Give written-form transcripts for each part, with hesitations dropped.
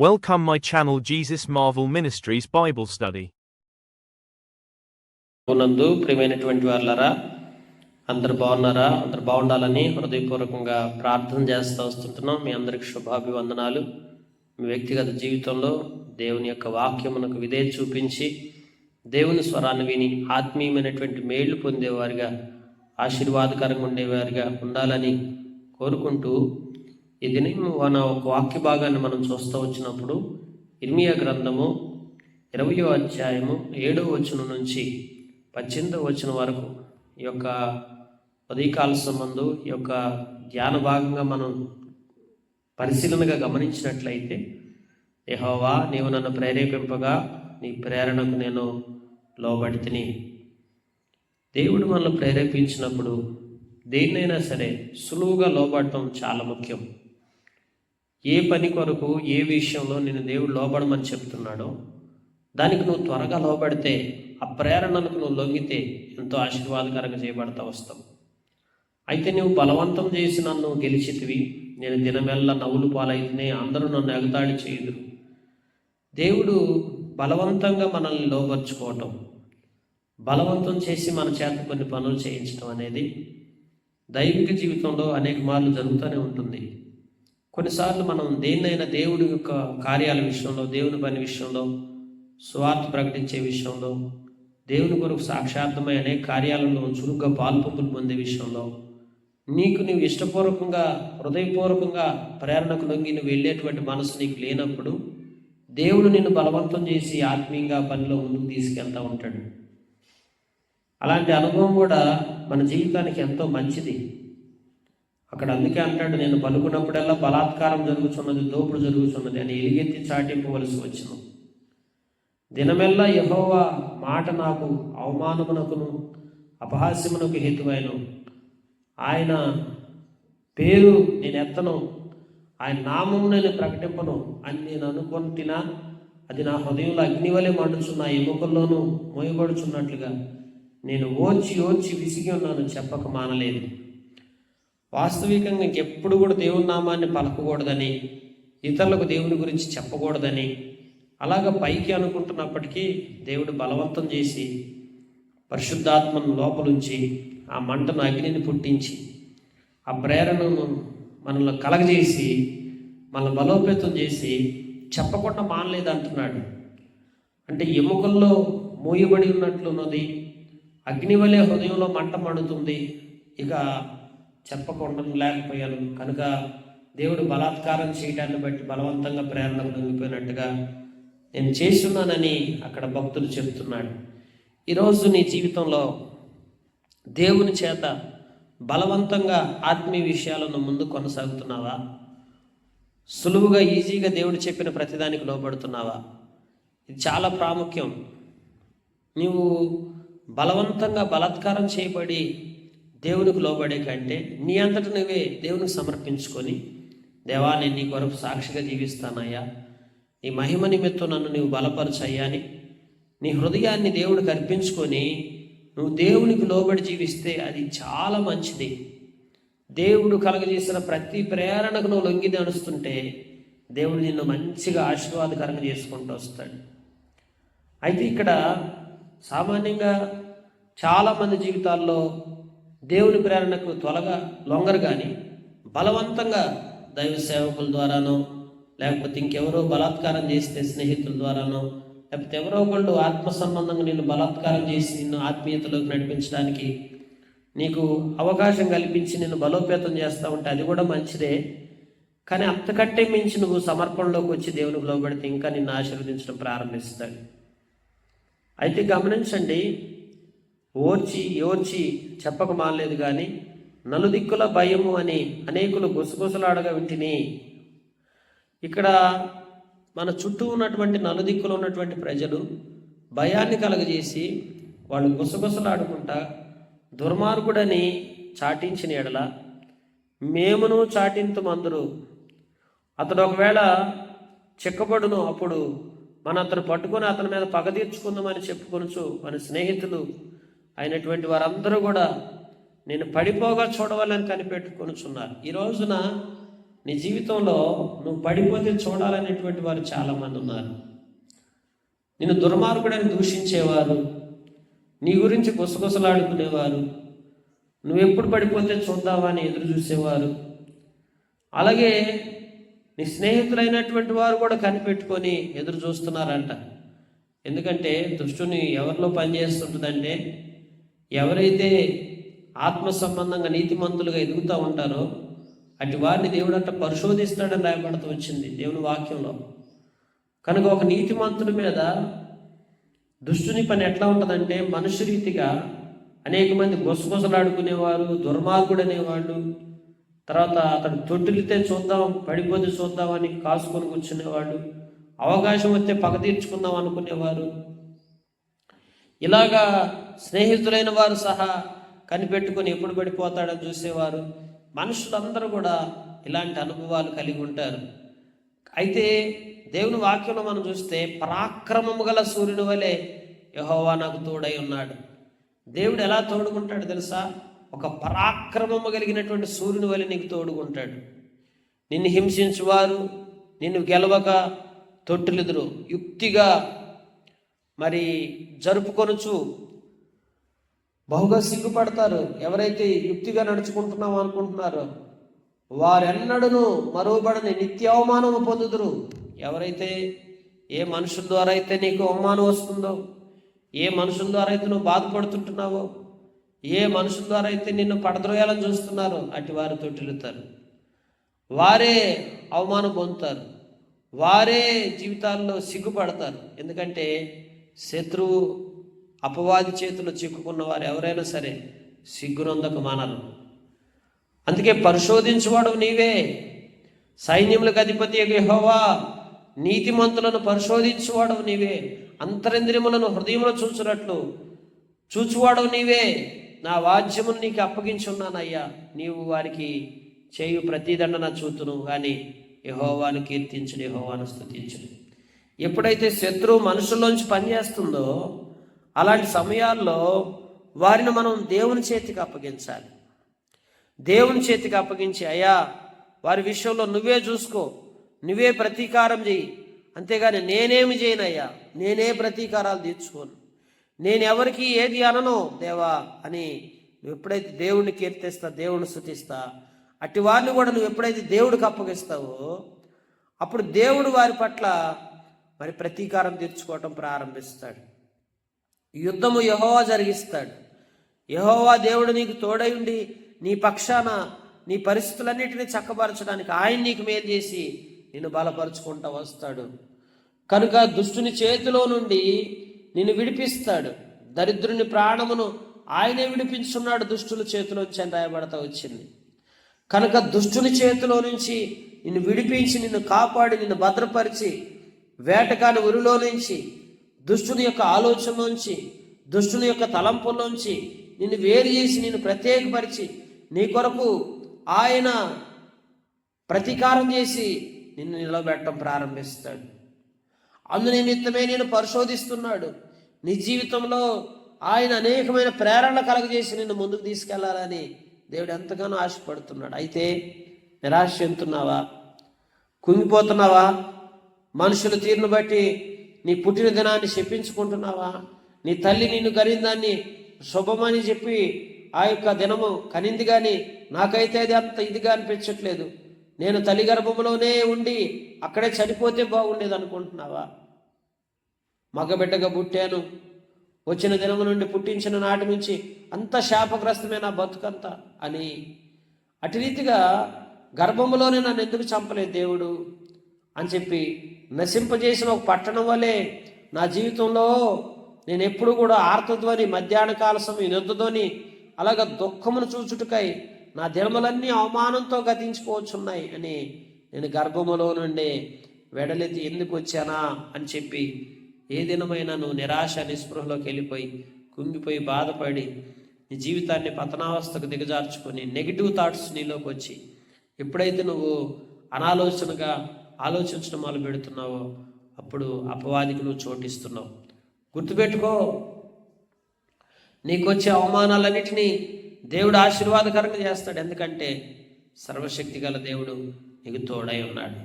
Welcome my channel Jesus Marvel Ministries Bible Study. నందు ప్రియమైనటువంటి వారులారా, అందరు బాగున్నారా? అందరు బాగుండాలని హృదయపూర్వకంగా ప్రార్థన చేస్తూ వస్తుంటున్నాం. మీ అందరికి శుభాభివందనాలు. మీ వ్యక్తిగత జీవితంలో దేవుని యొక్క వాక్యమునకు విధేయత చూపించి దేవుని స్వరాన్ని విని ఆత్మీయమైనటువంటి మేళ్లు పొందేవారిగా, ఆశీర్వాదకరంగా ఉండేవారిగా ఉండాలని కోరుకుంటూ ఈ దినం మన ఒక వాక్య భాగాన్ని మనం చూస్తూ వచ్చినప్పుడు ఇర్మియా గ్రంథము 20వ అధ్యాయము 7వ వచనం నుంచి 18వ వచనం వరకు ఈ యొక్క ఉదయకాల సంబంధు ఈ యొక్క ధ్యాన భాగంగా మనం పరిశీలనగా గమనించినట్లయితే, యెహోవా నీవు నన్ను ప్రేరేపింపగా నీ ప్రేరణకు నేను లోబడితిని. దేవుడు మనల్ని ప్రేరేపించినప్పుడు దేన్నైనా సరే సులువుగా లోబడటం చాలా ముఖ్యం. ఏ పని కొరకు, ఏ విషయంలో నేను దేవుడు లోబడమని చెప్తున్నాడో దానికి నువ్వు త్వరగా లోబడితే, ఆ ప్రేరణలకు నువ్వు లొంగితే ఎంతో ఆశీర్వాదకరంగా చేయబడతా వస్తావు. అయితే నువ్వు బలవంతం చేసి నన్ను గెలిచితివి, నేను దినమెల్లా నవ్వులు పాలైతేనే అందరూ నన్ను ఎగతాళి చేయుదురు. దేవుడు బలవంతంగా మనల్ని లోబర్చుకోవటం, బలవంతం చేసి మన చేత కొన్ని పనులు చేయించడం అనేది దైవిక జీవితంలో అనేక మార్లు జరుగుతూనే ఉంటుంది. కొన్నిసార్లు మనం దేన్నైనా దేవుడి యొక్క కార్యాల విషయంలో, దేవుని పని విషయంలో, సువార్త ప్రకటించే విషయంలో, దేవుని కొరకు సాక్షార్థమై అనేక కార్యాలలో చురుగ్గా పాల్పొంపులు పొందే విషయంలో నీవు ఇష్టపూర్వకంగా, హృదయపూర్వకంగా ప్రేరణకు లొంగి నువ్వు వెళ్ళేటువంటి మనసు నీకు లేనప్పుడు దేవుడు నిన్ను బలవంతం చేసి ఆత్మీయంగా పనిలో ముందుకు తీసుకెళ్తూ ఉంటాడు. అలాంటి అనుభవం కూడా మన జీవితానికి ఎంతో మంచిది. అక్కడ అందుకే అంటాడు, నేను పలుకున్నప్పుడల్లా బలాత్కారం జరుగుతున్నది, దోపుడు జరుగుతున్నది అని ఎలుగెత్తి చాటింపవలసి వచ్చును. దినమెల్లా యెహోవా మాట నాకు అవమానమునకును అపహాస్యమునకు హేతువైన, ఆయన పేరు నేను ఎత్తను, ఆయన నామము నేను ప్రకటింపను అని నేను అనుకుంటున్నా, అది నా హృదయంలో అగ్నివలే మండుచున్న ఎముకల్లోనూ మోయబడుచున్నట్లుగా నేను ఓర్చి విసిగి ఉన్నాను, చెప్పక మానలేదు. వాస్తవికంగా ఇంకెప్పుడు కూడా దేవుని నామాన్ని పలకకూడదని, ఇతరులకు దేవుని గురించి చెప్పకూడదని అలాగ పైకి అనుకుంటున్నప్పటికీ దేవుడు బలవంతం చేసి పరిశుద్ధాత్మను లోపలుంచి ఆ మంటను, అగ్నిని పుట్టించి ఆ ప్రేరణను మనల్ని కలగజేసి మనల్ని బలోపేతం చేసి చెప్పకుండా మానలేదు అంటున్నాడు. అంటే ఎముకల్లో మూయబడి ఉన్నట్లున్నది, అగ్ని వలె హృదయంలో మంట మండుతుంది, ఇక చెప్పకుండా లేకపోయాను కనుక దేవుడు బలాత్కారం చేయడాన్ని బట్టి బలవంతంగా ప్రేరణకు లొంగిపోయినట్టుగా నేను చేస్తున్నానని అక్కడ భక్తులు చెబుతున్నాడు. ఈరోజు నీ జీవితంలో దేవుని చేత బలవంతంగా ఆత్మీయ విషయాలను ముందు కొనసాగుతున్నావా? సులువుగా, ఈజీగా దేవుడు చెప్పిన ప్రతిదానికి లోబడుతున్నావా? ఇది చాలా ప్రాముఖ్యం. నీవు బలవంతంగా బలాత్కారం చేయబడి దేవునికి లోబడే కంటే నీ అంతట నువ్వే దేవునికి సమర్పించుకొని, దేవా నేను నీ కొరకు సాక్షిగా జీవిస్తానయ్యా, నీ మహిమ నిమిత్తం నన్ను నీవు బలపరచయ్యా అని నీ హృదయాన్ని దేవుడికి అర్పించుకొని నువ్వు దేవునికి లోబడి జీవిస్తే అది చాలా మంచిది. దేవుడు కలగజేసిన ప్రతి ప్రేరణకు నువ్వు లొంగి నడుస్తుంటే దేవుడు నిన్ను మంచిగా ఆశీర్వాదకరంగా చేసుకుంటూ వస్తాడు. అయితే ఇక్కడ సామాన్యంగా చాలామంది జీవితాల్లో దేవుని ప్రేరణకు త్వరగా లొంగరు, కానీ బలవంతంగా దైవ సేవకుల ద్వారానో, లేకపోతే ఇంకెవరో బలాత్కారం చేస్తే స్నేహితుల ద్వారానో, లేకపోతే ఎవరో ఒకళ్ళు ఆత్మ సంబంధంగా నిన్ను బలాత్కారం చేసి నిన్ను ఆత్మీయతలోకి నడిపించడానికి నీకు అవకాశం కల్పించి నిన్ను బలోపేతం చేస్తూ ఉంటే అది కూడా మంచిదే. కానీ అంతకంటే మించి నువ్వు సమర్పణలోకి వచ్చి దేవునికి లోబడితే ఇంకా నిన్ను ఆశీర్వదించడం ప్రారంభిస్తాడు. అయితే గమనించండి, ఓర్చి చెప్పక మానలేదు, కానీ నలుదిక్కుల భయము అని అనేకులు గుసగుసలాడగా వింటిని. ఇక్కడ మన చుట్టూ ఉన్నటువంటి నలుదిక్కులు ఉన్నటువంటి ప్రజలు భయాన్ని కలగజేసి వాళ్ళు గుసగుసలాడుకుంటా దుర్మార్గుడని చాటించిన ఎడల మేమును చాటింతుమందరు, అతడు ఒకవేళ చిక్కబడును, అప్పుడు అతను పట్టుకొని అతని మీద పగ తీర్చుకుందామని చెప్పుకొనుచు మన స్నేహితులు అయినటువంటి వారందరూ కూడా నేను పడిపోగా చూడవాలని కనిపెట్టుకొనుచున్నారు. ఈ రోజున నీ జీవితంలో నువ్వు పడిపోతే చూడాలనేటువంటి వారు చాలామంది ఉన్నారు. నిన్ను దుర్మార్గుడని దూషించేవారు, నీ గురించి గుసగుసలాడుకునేవారు, నువ్వెప్పుడు పడిపోతే చూద్దామా అని ఎదురు చూసేవారు. అలాగే నీ స్నేహితులైనటువంటి వారు కూడా కనిపెట్టుకొని ఎదురు చూస్తున్నారంట. ఎందుకంటే దుష్టుని ఎవరిలో పనిచేస్తుంటుందంటే, ఎవరైతే ఆత్మ సంబంధంగా నీతిమంతులుగా ఎదుగుతూ ఉంటారో అటు వారిని దేవుడు అంట పరిశోధిస్తాడని రాయబడుతూ వచ్చింది దేవుని వాక్యంలో. కనుక ఒక నీతిమంతుడి మీద దుష్టుని పని ఎట్లా ఉంటుందంటే, మనుష్య రీతిగా అనేక మంది గుసగుసలాడుకునేవారు, దుర్మార్గుడు అనేవాళ్ళు, తర్వాత అతడు తొట్టిలితే చూద్దాం, పడిపోతే చూద్దామని కాసుకొని కూర్చునేవాళ్ళు, అవకాశం వస్తే పగ తీర్చుకుందాం అనుకునేవారు. ఇలాగా స్నేహితులైన వారు సహా కనిపెట్టుకొని ఎప్పుడు పడిపోతాడని చూసేవారు. మనుషులందరూ కూడా ఇలాంటి అనుభవాలు కలిగి ఉంటారు. అయితే దేవుని వాక్యంలో మనం చూస్తే, పరాక్రమము గల సూర్యుని వలె యెహోవా నాకు తోడై ఉన్నాడు. దేవుడు ఎలా తోడుకుంటాడు తెలుసా? ఒక పరాక్రమము కలిగినటువంటి సూర్యుని వలె నీకు తోడుకుంటాడు. నిన్ను హింసించువారు నిన్ను గెలవక తొట్టులిదురు యుక్తిగా మరి జరుపుకొనుచు బహుగా సిగ్గుపడతారు. ఎవరైతే యుక్తిగా నడుచుకుంటున్నామో అనుకుంటున్నారో వారెన్నడూ మరోబడని నిత్యావమానము పొందుదురు. ఎవరైతే ఏ మనుషుల ద్వారా అయితే నీకు అవమానం వస్తుందో, ఏ మనుషుల ద్వారా అయితే నువ్వు బాధపడుతుంటున్నావో, ఏ మనుషుల ద్వారా అయితే నిన్ను పడద్రోయాలని చూస్తున్నారో అటు వారు తొట్టిల్లుతారు. వారే అవమానం పొందుతారు, వారే జీవితాల్లో సిగ్గుపడతారు. ఎందుకంటే శత్రువు అపవాది చేతుల్లో చిక్కుకున్న వారు ఎవరైనా సరే సిగ్గునందక మానరు. అందుకే పరిశోధించువాడు నీవే, సైన్యములకు అధిపతి యెహోవా, నీతిమంతులను పరిశోధించువాడు నీవే, అంతరింద్రియములను హృదయంలో చూచువాడు నీవే. నా వాద్యమును నీకు అప్పగించున్నానయ్యా, నీవు వారికి చేయు ప్రతిదండన చూతును కానీ యెహోవాను కీర్తించును, యెహోవాను స్తుతించును. ఎప్పుడైతే శత్రువు మనుషుల్లోంచి పనిచేస్తుందో అలాంటి సమయాల్లో వారిని మనం దేవుని చేతికి అప్పగించాలి. దేవుని చేతికి అప్పగించి, అయ్యా వారి విషయంలో నువ్వే చూసుకో, నువ్వే ప్రతీకారం చేయి, అంతేగాని నేనేమి చేయనయ్యా, నేనే ప్రతీకారాలు తీర్చుకోను, నేనెవరికి ఏది అనను దేవా అని నువ్వు ఎప్పుడైతే దేవుడిని కీర్తిస్తా, దేవుడిని స్తుతిస్తా, అట్టి వారిని కూడా నువ్వు ఎప్పుడైతే దేవుడికి అప్పగిస్తావో అప్పుడు దేవుడు వారి పట్ల మరి ప్రతీకారం తీర్చుకోవటం ప్రారంభిస్తాడు. యుద్ధము యెహోవా జరిగిస్తాడు. యెహోవా దేవుడు నీకు తోడై ఉండి నీ పక్షాన నీ పరిస్థితులన్నిటినీ చక్కబరచడానికి ఆయన నీకు మేలు చేసి నిన్ను బలపరుచుకుంటూ వస్తాడు. కనుక దుష్టుని చేతిలో నుండి నిన్ను విడిపిస్తాడు. దరిద్రుని ప్రాణమును ఆయనే విడిపించున్నాడు దుష్టుల చేతిలోంచి అని రాయబడతా వచ్చింది. కనుక దుష్టుని చేతిలో నుంచి నిన్ను విడిపించి, నిన్ను కాపాడి, నిన్ను భద్రపరిచి, వేటకాని ఉరిలో నుంచి, దుష్టుని యొక్క ఆలోచనలోంచి, దుష్టుని యొక్క తలంపుల్లోంచి నిన్ను వేరు చేసి, నిన్ను ప్రత్యేకపరిచి నీ కొరకు ఆయన ప్రతీకారం చేసి నిన్ను నిలబెట్టడం ప్రారంభిస్తాడు. అందు నిమిత్తమే నేను పరిశోధిస్తున్నాడు. నీ జీవితంలో ఆయన అనేకమైన ప్రేరణ కలగజేసి నిన్ను ముందుకు తీసుకెళ్లాలని దేవుడు ఎంతగానో ఆశపడుతున్నాడు. అయితే నిరాశ చెందుతున్నావా? కుంగిపోతున్నావా? మనుషుల తీరును బట్టి నీ పుట్టిన దినాన్ని శపించుకుంటున్నావా? నీ తల్లి నిన్ను కనిందాన్ని శుభమని చెప్పి ఆ యొక్క దినము కనింది, కానీ నాకైతే అది అంత ఇదిగా అనిపించట్లేదు, నేను తల్లి గర్భంలోనే ఉండి అక్కడే చనిపోతే బాగుండేది అనుకుంటున్నావా? మగబిడ్డగా పుట్టాను, వచ్చిన దినము నుండి పుట్టించిన నాటి నుంచి అంత శాపగ్రస్తమే నా బతుకంతా అని అటు రీతిగా గర్భంలోనే నన్ను ఎందుకు చంపలేదు దేవుడు అని చెప్పి నశింపజేసిన ఒక పట్టణం వలె నా జీవితంలో నేను ఎప్పుడు కూడా ఆర్తధ్వని, మధ్యాహ్న కాల సమయం యుద్ధధ్వని, అలాగ దుఃఖమును చూచుటకై నా దినములన్నీ అవమానంతో గతించిపోవచ్చున్నాయి అని నేను గర్భములో నుండి వెడలెత్తి ఎందుకు వచ్చానా అని చెప్పి ఏ దినమైనా నువ్వు నిరాశ నిస్పృహలోకి వెళ్ళిపోయి కుంగిపోయి బాధపడి నీ జీవితాన్ని పతనావస్థకు దిగజార్చుకొని నెగిటివ్ థాట్స్ నీలోకి వచ్చి ఎప్పుడైతే నువ్వు అనాలోచనగా ఆలోచించడం మొదలు పెడుతున్నావో అప్పుడు అపవాదికి నువ్వు చోటిస్తున్నావు. గుర్తుపెట్టుకో, నీకు వచ్చే అవమానాలన్నిటినీ దేవుడు ఆశీర్వాదకరంగా చేస్తాడు. ఎందుకంటే సర్వశక్తి గల దేవుడు నీకు తోడై ఉన్నాడు.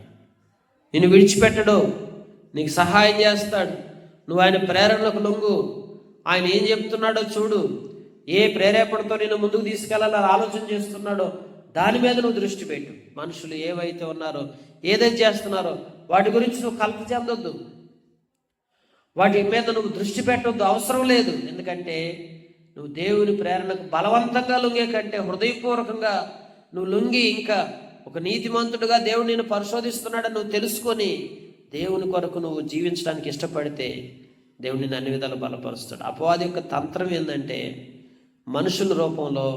నిన్ను విడిచిపెట్టడు, నీకు సహాయం చేస్తాడు. నువ్వు ఆయన ప్రేరణలకు లొంగు. ఆయన ఏం చెప్తున్నాడో చూడు. ఏ ప్రేరేపణతో నేను ముందుకు తీసుకెళ్ళాలని ఆలోచన చేస్తున్నాడో దాని మీద నువ్వు దృష్టి పెట్టు. మనుషులు ఏవైతే ఉన్నారో, ఏదైతే చేస్తున్నారో వాటి గురించి నువ్వు కలత చెందొద్దు, వాటి మీద నువ్వు దృష్టి పెట్టొద్దు, అవసరం లేదు. ఎందుకంటే నువ్వు దేవుని ప్రేరణకు బలవంతంగా లొంగే కంటే హృదయపూర్వకంగా నువ్వు లొంగి ఇంకా ఒక నీతిమంతుడుగా దేవుడు నిన్ను పరిశోధిస్తున్నాడని నువ్వు తెలుసుకొని దేవుని కొరకు నువ్వు జీవించడానికి ఇష్టపడితే దేవుడు నిన్ను అన్ని విధాలు బలపరుస్తాడు. అపవాది యొక్క తంత్రం ఏంటంటే మనుషుల రూపంలో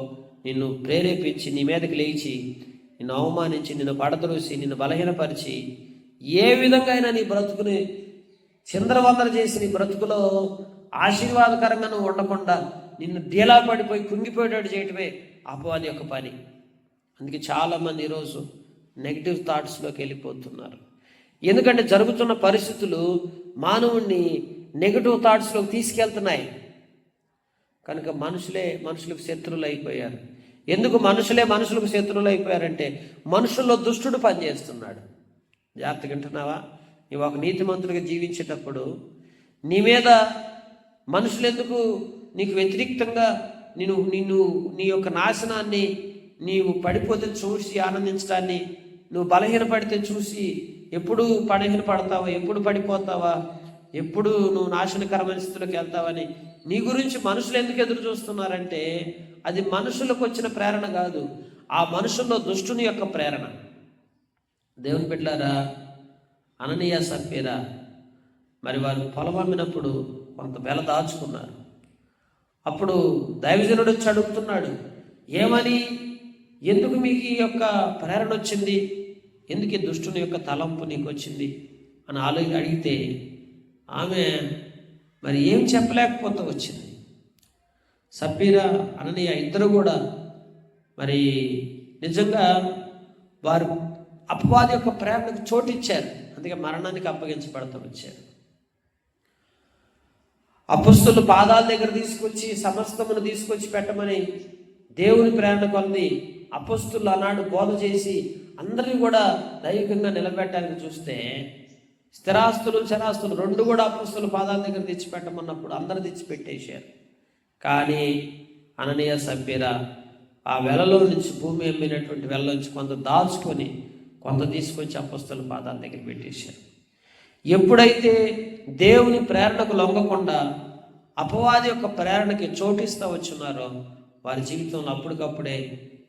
నిన్ను ప్రేరేపించి నీ మీదకి లేచి నిన్ను అవమానించి నిన్ను పడద్రోసి నిన్ను బలహీనపరిచి ఏ విధంగా అయినా నీ బ్రతుకుని చిందరవందర చేసి నీ బ్రతుకులో ఆశీర్వాదకరంగా నువ్వు ఉండకుండా నిన్ను డీలా పడిపోయి కుంగిపోయేటట్టు చేయటమే అపవాది యొక్క పని. అందుకే చాలామంది ఈరోజు నెగిటివ్ థాట్స్లోకి వెళ్ళిపోతున్నారు. ఎందుకంటే జరుగుతున్న పరిస్థితులు మానవుణ్ణి నెగిటివ్ థాట్స్లోకి తీసుకెళ్తున్నాయి. కనుక మనుషులకు శత్రువులు అయిపోయారు. ఎందుకు మనుషులకు శత్రువులు అయిపోయారంటే మనుషుల్లో దుష్టుడు పనిచేస్తున్నాడు. జాగ్రత్తగా వింటున్నావా? నీవు ఒక నీతిమంతుడిగా జీవించేటప్పుడు నీ మీద మనుషులు ఎందుకు నీకు వ్యతిరేక్తంగా నీ యొక్క నాశనాన్ని నీవు పడిపోతే చూసి ఆనందించడాన్ని, నువ్వు బలహీనపడితే చూసి ఎప్పుడు బలహీనపడతావా, ఎప్పుడు పడిపోతావా, ఎప్పుడు నువ్వు నాశనకరమైన స్థితిలోకి వెళ్తావని నీ గురించి మనుషులు ఎందుకు ఎదురు చూస్తున్నారంటే అది మనుషులకు వచ్చిన ప్రేరణ కాదు, ఆ మనుషుల్లో దుష్టుని యొక్క ప్రేరణ. దేవుని బిడ్డలారా, అననీయ సప్పీరా మరి వారు పొలం అమ్మినప్పుడు కొంత బెల దాచుకున్నారు. అప్పుడు దైవజనుడు వచ్చి అడుగుతున్నాడు, ఏమని, ఎందుకు మీకు ఈ యొక్క ప్రేరణ వచ్చింది, ఎందుకు ఈ దుష్టుని యొక్క తలంపు నీకు వచ్చింది అని అడిగితే ఆమె మరి ఏం చెప్పలేకపోతే వచ్చింది. సప్పీరా అననీయ ఇద్దరు కూడా మరి నిజంగా వారు అపవాది యొక్క ప్రేరణకు చోటిచ్చారు. అందుకే మరణానికి అప్పగించబడతా వచ్చారు. అపొస్తలుల పాదాల దగ్గర తీసుకొచ్చి సమస్తమును తీసుకొచ్చి పెట్టమని దేవుని ప్రేరణ కొద్ది అపొస్తలులు ఆనాడు బోధ చేసి అందరినీ కూడా దైవికంగా నిలబెట్టడానికి చూస్తే స్థిరాస్తులు చరాస్తులు రెండు కూడా అపొస్తలుల పాదాల దగ్గర తెచ్చిపెట్టమన్నప్పుడు అందరూ తెచ్చిపెట్టేశారు. కానీ అననీయ సప్పీరా ఆ వెలలో నుంచి, భూమి అమ్మినటువంటి వెల నుంచి కొంత దాచుకొని కొంత తీసుకొచ్చి అపొస్తలుల పాదాల దగ్గర పెట్టేశారు. ఎప్పుడైతే దేవుని ప్రేరణకు లొంగకుండా అపవాది యొక్క ప్రేరణకి చోటిస్తూ వచ్చున్నారో వారి జీవితంలో అప్పటికప్పుడే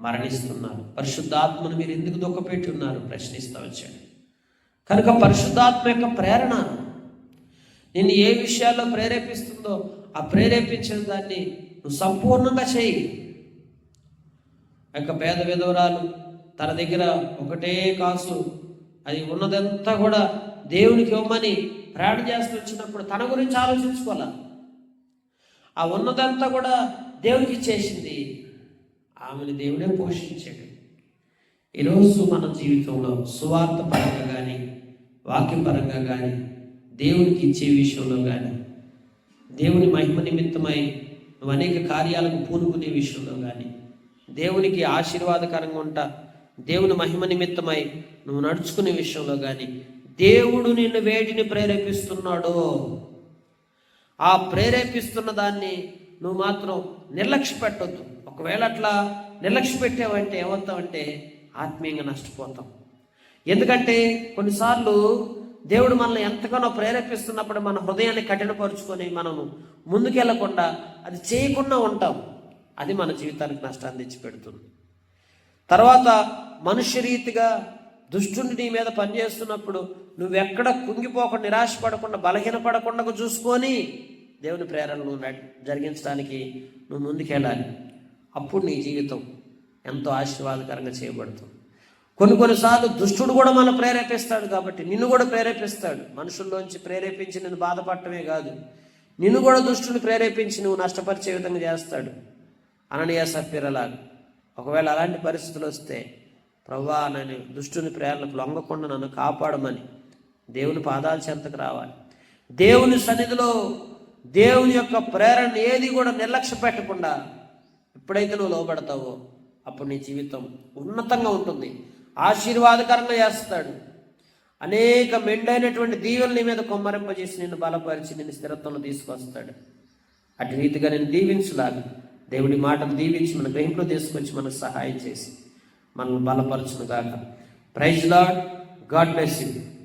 మరణిస్తున్నారు. పరిశుద్ధాత్మను మీరు ఎందుకు దుఃఖపెట్టి ఉన్నారు ప్రశ్నిస్తూ వచ్చాడు. కనుక పరిశుద్ధాత్మ యొక్క ప్రేరణ నిన్ను ఏ విషయాల్లో ప్రేరేపిస్తుందో ఆ ప్రేరేపించిన దాన్ని నువ్వు సంపూర్ణంగా చేయి. యొక్క పేద విధవరాలు తన దగ్గర ఒకటే కాసు, అది ఉన్నదంతా కూడా దేవునికి ఇవ్వమని ప్రార్థన చేస్తూ వచ్చినప్పుడు తన గురించి ఆలోచించుకోవాలా. ఆ ఉన్నదంతా కూడా దేవునికి ఇచ్చేసింది. ఆమెను దేవుడే పోషించాడు. ఈరోజు మన జీవితంలో సువార్త పరంగా కానీ వాక్యపరంగా కానీ దేవునికి ఇచ్చే విషయంలో కానీ దేవుని మహిమ నిమిత్తమై నువ్వు అనేక కార్యాలకు పూనుకునే విషయంలో కానీ దేవునికి ఆశీర్వాదకరంగా ఉంటా దేవుని మహిమ నిమిత్తమై నువ్వు నడుచుకునే విషయంలో కానీ దేవుడు నిన్ను వేటిని ప్రేరేపిస్తున్నాడో ఆ ప్రేరేపిస్తున్న దాన్ని నువ్వు మాత్రం నిర్లక్ష్య పెట్టొద్దు. ఒకవేళ అట్లా నిర్లక్ష్య పెట్టావంటే ఏమవుతావంటే ఆత్మీయంగా నష్టపోతాం. ఎందుకంటే కొన్నిసార్లు దేవుడు మనల్ని ఎంతగానో ప్రేరేపిస్తున్నప్పుడు మన హృదయాన్ని కఠినపరుచుకొని మనము ముందుకెళ్లకుండా అది చేయకుండా ఉంటాం. అది మన జీవితానికి నష్టాన్ని తెచ్చిపెడుతుంది. తర్వాత మనుష్య రీతిగా దుష్టుని నీ మీద పనిచేస్తున్నప్పుడు నువ్వెక్కడ కుంగిపోకుండా నిరాశపడకుండా బలహీనపడకుండా చూసుకొని దేవుని ప్రేరణను జరిగించడానికి నువ్వు ముందుకెళ్ళాలి. అప్పుడు నీ జీవితం ఎంతో ఆశీర్వాదకరంగా చేయబడుతుంది. కొన్నిసార్లు దుష్టుడు కూడా మనం ప్రేరేపిస్తాడు కాబట్టి నిన్ను కూడా ప్రేరేపిస్తాడు. మనుషుల్లోంచి ప్రేరేపించి నిన్ను బాధపడటమే కాదు, నిన్ను కూడా దుష్టుని ప్రేరేపించి నువ్వు నష్టపరిచే విధంగా చేస్తాడు. అననీయ సప్పీరాలాగా ఒకవేళ అలాంటి పరిస్థితులు వస్తే ప్రభువా నేను దుష్టుని ప్రేరణకు లొంగకుండా నన్ను కాపాడమని దేవుని పాదాల చెంతకు రావాలి. దేవుని సన్నిధిలో దేవుని యొక్క ప్రేరణ ఏది కూడా నిర్లక్ష్య పెట్టకుండా ఎప్పుడైతే నువ్వు లోబడతావో అప్పుడు నీ జీవితం ఉన్నతంగా ఉంటుంది, ఆశీర్వాదకరంగా చేస్తాడు. అనేక మెండైనటువంటి దీవెనలు నీ మీద కొమ్మరింపజేసి నిన్ను బలపరిచి నిన్ను స్థిరత్వంలో తీసుకొస్తాడు. అటు రీతిగా నేను దీవించులాగా దేవుడి మాటలు దీవించి మన గ్రహింపులో తీసుకొచ్చి మనకు సహాయం చేసి మనల్ని బలపరచును గాక. Praise lord. God bless you.